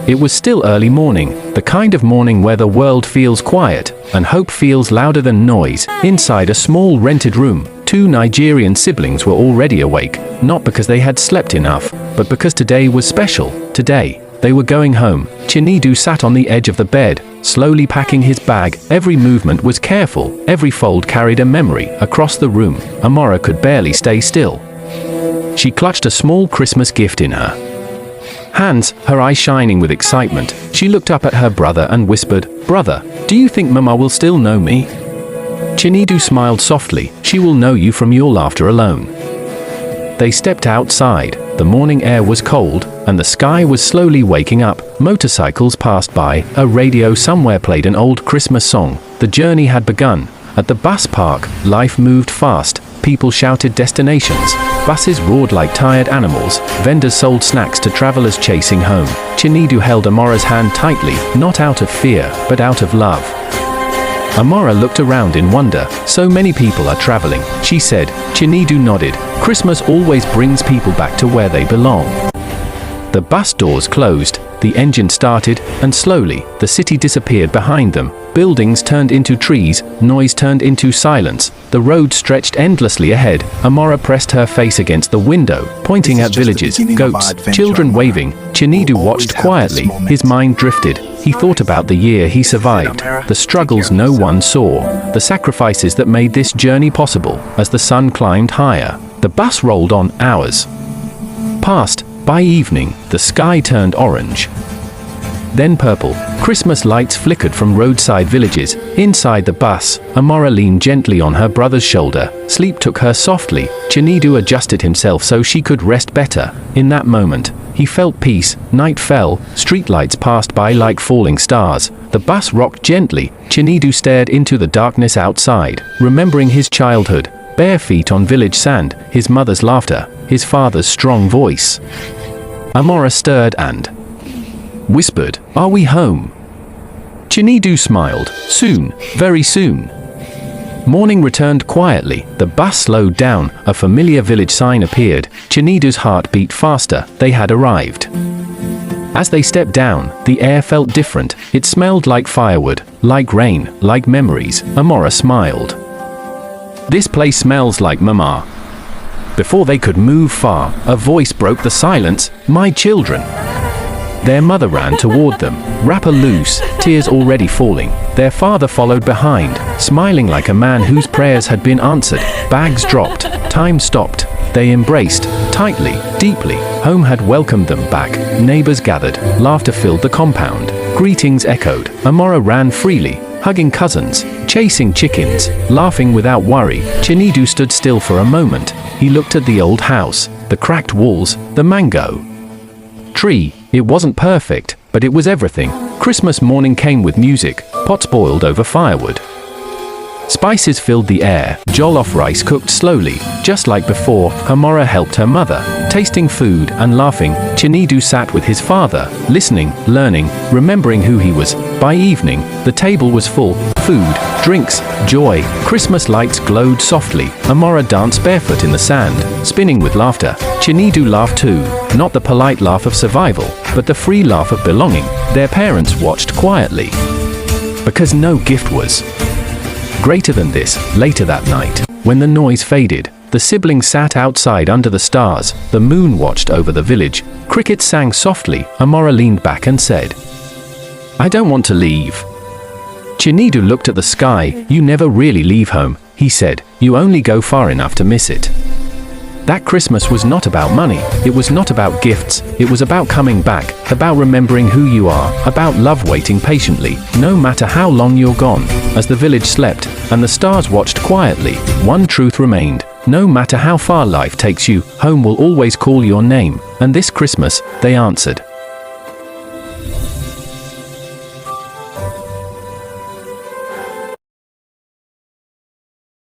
It was still early morning, the kind of morning where the world feels quiet, and hope feels louder than noise. Inside a small rented room, two Nigerian siblings were already awake, not because they had slept enough, but because today was special. Today, they were going home. Chinedu sat on the edge of the bed, slowly packing his bag. Every movement was careful, every fold carried a memory. Across the room, Amora could barely stay still. She clutched a small Christmas gift in her hands, her eyes shining with excitement. She looked up at her brother and whispered, "Brother, do you think Mama will still know me?" Chinedu smiled softly. "She will know you from your laughter alone." They stepped outside. The morning air was cold, and the sky was slowly waking up. Motorcycles passed by. A radio somewhere played an old Christmas song. The journey had begun. At the bus park, life moved fast. People shouted destinations. Buses roared like tired animals. Vendors sold snacks to travelers chasing home. Chinedu held Amora's hand tightly, not out of fear, but out of love. Amora looked around in wonder. "So many people are traveling," she said. Chinedu nodded. "Christmas always brings people back to where they belong." The bus doors closed, the engine started, and slowly, the city disappeared behind them. Buildings turned into trees, noise turned into silence. The road stretched endlessly ahead. Amora pressed her face against the window, pointing at villages, goats, children waving. Chinedu watched quietly. His mind drifted. He thought about the year he survived, the struggles no one saw, the sacrifices that made this journey possible. As the sun climbed higher, the bus rolled on. Hours passed. By evening, the sky turned orange, then purple. Christmas lights flickered from roadside villages. Inside the bus, Amora leaned gently on her brother's shoulder. Sleep took her softly. Chinedu adjusted himself so she could rest better. In that moment, he felt peace. Night fell, streetlights passed by like falling stars. The bus rocked gently. Chinedu stared into the darkness outside, remembering his childhood. Bare feet on village sand, his mother's laughter, his father's strong voice. Amora stirred and whispered, "Are we home?" Chinedu smiled. "Soon, very soon." Morning returned quietly. The bus slowed down. A familiar village sign appeared. Chinedu's heart beat faster. They had arrived. As they stepped down, the air felt different. It smelled like firewood, like rain, like memories. Amora smiled. "This place smells like Mama." Before they could move far, a voice broke the silence. "My children." Their mother ran toward them, wrapper loose, tears already falling. Their father followed behind, smiling like a man whose prayers had been answered. Bags dropped, time stopped. They embraced, tightly, deeply. Home had welcomed them back. Neighbors gathered, laughter filled the compound. Greetings echoed. Amora ran freely, hugging cousins, chasing chickens, laughing without worry. Chinedu stood still for a moment. He looked at the old house, the cracked walls, the mango tree. It wasn't perfect, but it was everything. Christmas morning came with music, pots boiled over firewood. Spices filled the air, jollof rice cooked slowly, just like before. Amora helped her mother, tasting food and laughing. Chinedu sat with his father, listening, learning, remembering who he was. By evening, the table was full. Food, drinks, joy. Christmas lights glowed softly. Amora danced barefoot in the sand, spinning with laughter. Chinedu laughed too, not the polite laugh of survival, but the free laugh of belonging. Their parents watched quietly, because no gift was greater than this. Later that night, when the noise faded, the siblings sat outside under the stars. The moon watched over the village. Crickets sang softly. Amora leaned back and said, "I don't want to leave." Chinedu looked at the sky. "You never really leave home," he said. "You only go far enough to miss it." That Christmas was not about money. It was not about gifts. It was about coming back, about remembering who you are, about love waiting patiently, no matter how long you're gone. As the village slept, and the stars watched quietly, one truth remained. No matter how far life takes you, home will always call your name. And this Christmas, they answered.